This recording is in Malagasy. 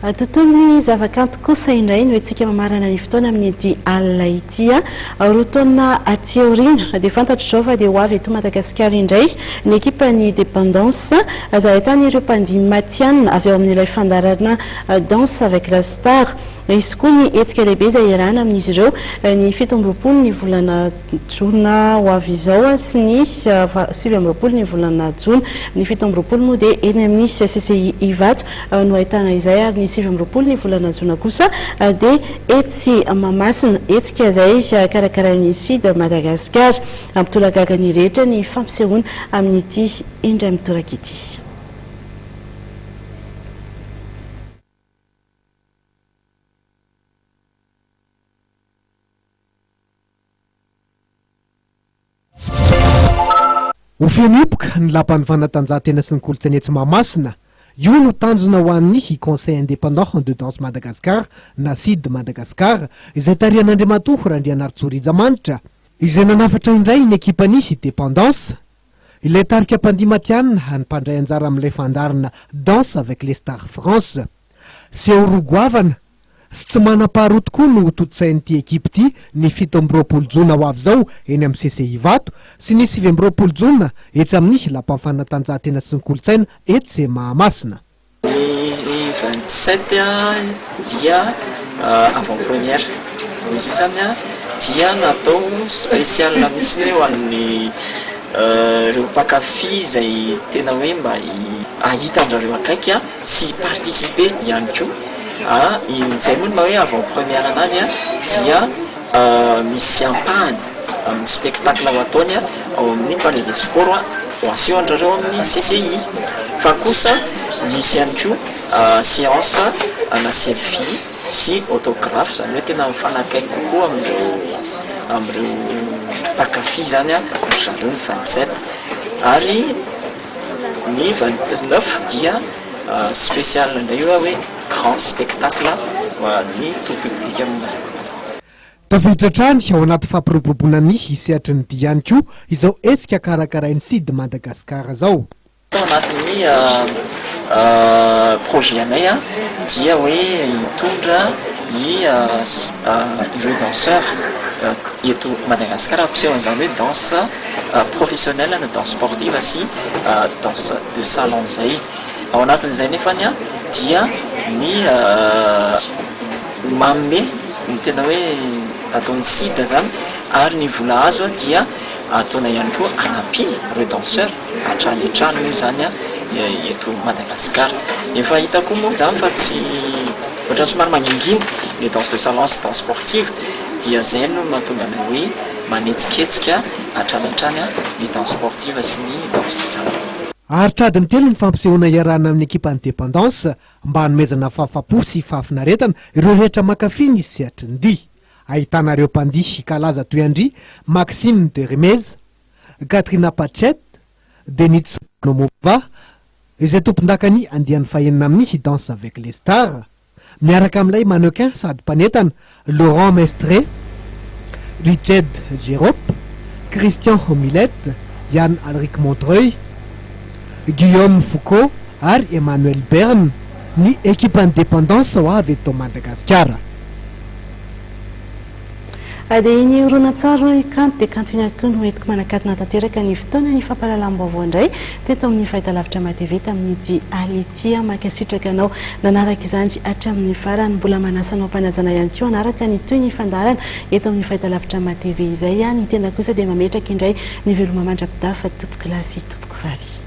Tontolo zavakanto kosa indray no etsika mamarana ny fotoana amin'ny di alina ity roa taona aty aoriana dia fantatro zao fa dia ho avy eto Madagasikara indray ny ekipan'ny dépendance izay ahitana ireo mpandihy matianina avy ao amin'ilay fandarana danse avec la star. Izy koa ny hetsika lehibe izay iarahana amin'izy ireo ny 7 ny volana jona ho avy izao sy ny 7 ny volana jona. Ny 7 moa dia eny amin'ny CCI Ivato no ahitana izay ary ny 7 ny volana jona kosa dia etsy Mahamasina hetsika izay karakaran'ny sida Madagasikara ampitolagaga ny rehetra ny fampisehoana amin'ity indray mitoraka ity. Ho fenopoka ny lapan'ny fanatanjahantena sy ny kolontsaina etsy Mahamasina, io no tanjona ho an'ny Conseil indépendant de danse Madagascar na CID Madagascar izay tarihan'Andriamatoa Randrianaritsorijamanitra izay nanafatra indray ny ekipan'ny dépendance ilay tarika mpandihy matianina ny mpandray anjara amin'ilay fandarina danse avec les stars France seho rogoavana sy tsy manam-paharoa tokoa no totsain'ity ekipa ity ny 7 jona ho avy zao eny amin'ny CCI Ivato sy ny 9 jona etsy amin'ny lapan'ny fanatanjahantena sy ny kolontsaina etsy Mahamasina. Ny 27 dia avant-première izy io zany dia natao spécial mihitsy hoe ho an'ny ireo mpankafy izay tena hoe mba ahita andrareo akaiky sy participer ihany koa. Izay moa mba hoe avant-première anazy dia misy ampahany amin'ny spectacle ho ataony ao amin'ny palais des sports ho aseho andrareo amin'ny CCI. Fa kosa misy ihany koa séance ana selfie sy autographe zany hoe tena mifanakaiky kokoa amin'ireo mpankafy zany zareo ny 27 ary ny 29 dia spécial indray io hoe grand spectacle ho an'ny tout public amin'ny Mazamazana. Tafiditra hatrany ao anaty fampiroboroboana ny hisehatra ny dia ihany koa izao hetsika karakarain'ny CID Madagasikara zao. Ao anatin'ny projet anay dia hoe hitondra ny ireo danseur eto Madagasikara ampiseho an'izany hoe danse professionnelle na danse sportive sy danse de salon zay. Ao anatin'izay nefany dia ny manome ny tena hoe ataon'ny sida zany ary ny vola azo dia ataona ihany koa anampiny ireo danseur hatrany hatrany moa zany eto Madagasikara. Efa hitako moa zany fa tsy ohatrany somary mangingina ny danse de salon sy danse sportive dia zay no mahatonga anay hoe manetsiketsika hatrany hatrany ny danse sportive sy ny danse de salon. Aritradiny telo ny fampisehoana iarahana amin'ny ekipan'ny dépendance mba hanomezana fahafapo sy fahafinaretana ireo rehetra mankafy ny sehatra ny dia. Ahitana ireo mpandihy kalaza toy andry Maxime de Remez, Katrina Pachette, Denitz Nomova izay tompon-dakany andian'ny fahenina amin'ny danse avec les stars miaraka amin'ilay mannequin sady mpanetana Laurent Mestre, Richard Girop, Christian Milette, Yann Alric Montreuil, Guillaume Foucault ary Emmanuel Berne ny ekipan'ny dépendance ho avy eto Madagasikara. Dia iny orona tsara kanto dia kanto iny koa no entiko manakatona tanteraka ny fotoana ny fampahalalam-baovao indray teto amin'ny fahitalavitra matevita amin'ny di aletia makasitraka anao nanaraka izany hatramin'ny farany mbola manasanao mpanajana ihany koa anaraka ny toy ny fandarana eto amin'ny fahitalavitra mateve izay ny tena kosa dia mametraka indray ny velomamandra-pidafa tompoko lasy tompoko vavy.